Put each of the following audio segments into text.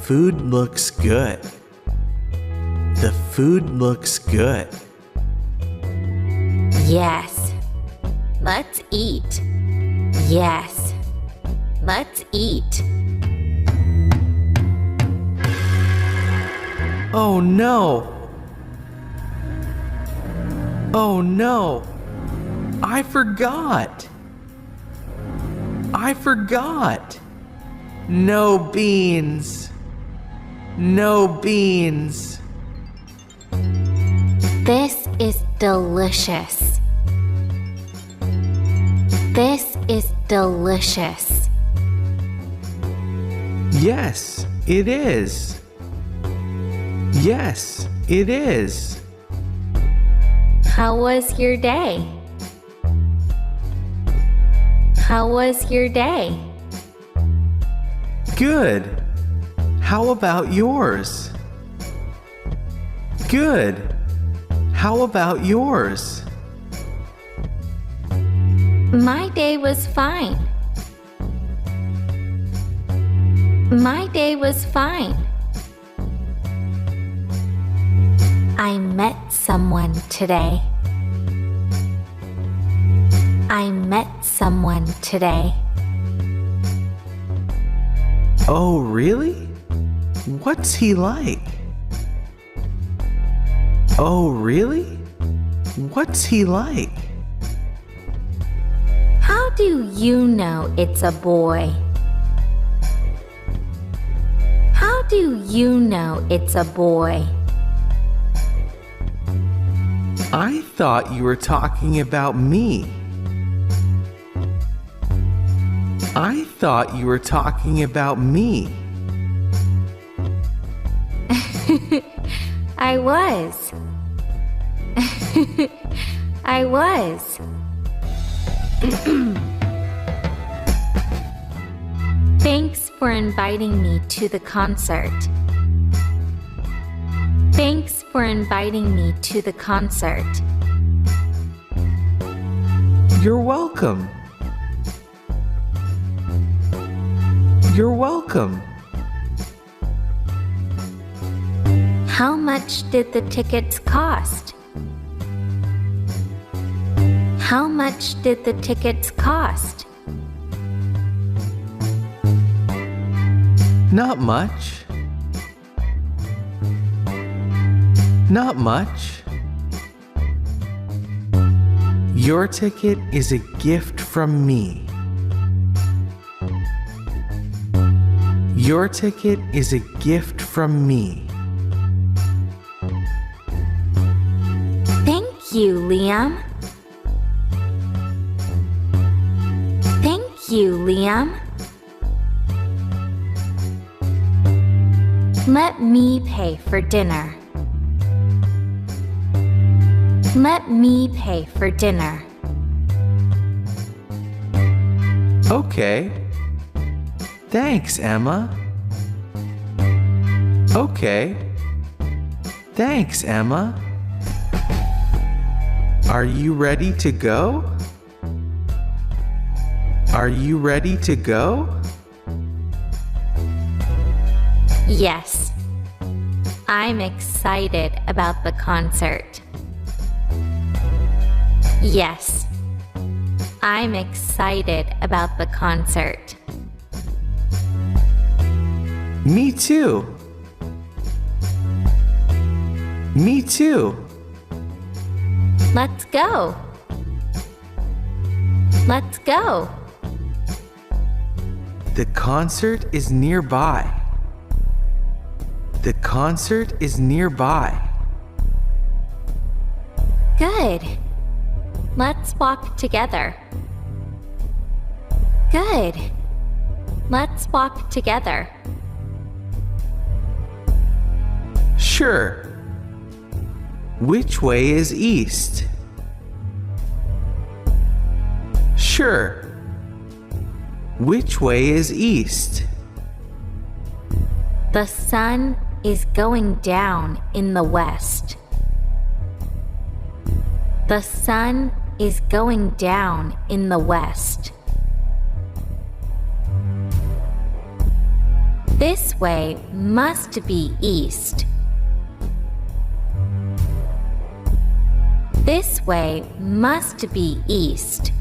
food looks good. The food looks good. Yes. Let's eat. Yes. Let's eat. Oh no! Oh no! I forgot! I forgot! No beans! No beans! This is delicious. This is delicious. Yes, it is. Yes, it is. How was your day? How was your day? Good. How about yours? Good. How about yours? My day was fine. My day was fine. I met someone today. I met someone today. Oh, really? What's he like? Oh, really? What's he like? How do you know it's a boy? How do you know it's a boy? I thought you were talking about me. I thought you were talking about me. I was. I was. Thanks for inviting me to the concert. Thanks for inviting me to the concert. You're welcome. You're welcome. How much did the tickets cost? How much did the tickets cost? Not much. Not much. Your ticket is a gift from me. Your ticket is a gift from me. Thank you, Liam. Thank you, Liam. Let me pay for dinner. Let me pay for dinner. Okay. Thanks, Emma. Okay. Thanks, Emma. Are you ready to go? Are you ready to go? Yes. I'm excited about the concert. Yes. I'm excited about the concert. Me too. Me too. Let's go. Let's go. The concert is nearby. The concert is nearby. Good. Let's walk together. Good. Let's walk together. Sure. Which way is east? Sure. Which way is east? The sun is going down in the west. The sun is going down in the west. This way must be east. This way must be east.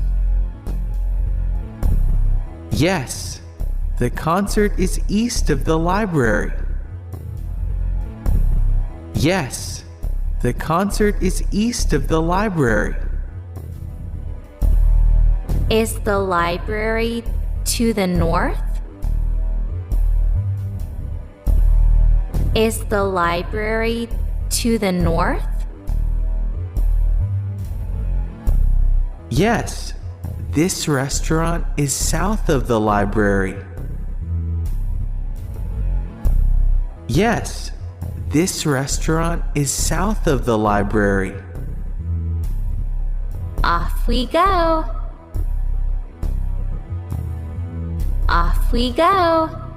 Yes, the concert is east of the library. Yes, the concert is east of the library. Is the library to the north? Is the library to the north? Yes, this restaurant is south of the library. Yes, this restaurant is south of the library. Off we go. Off we go.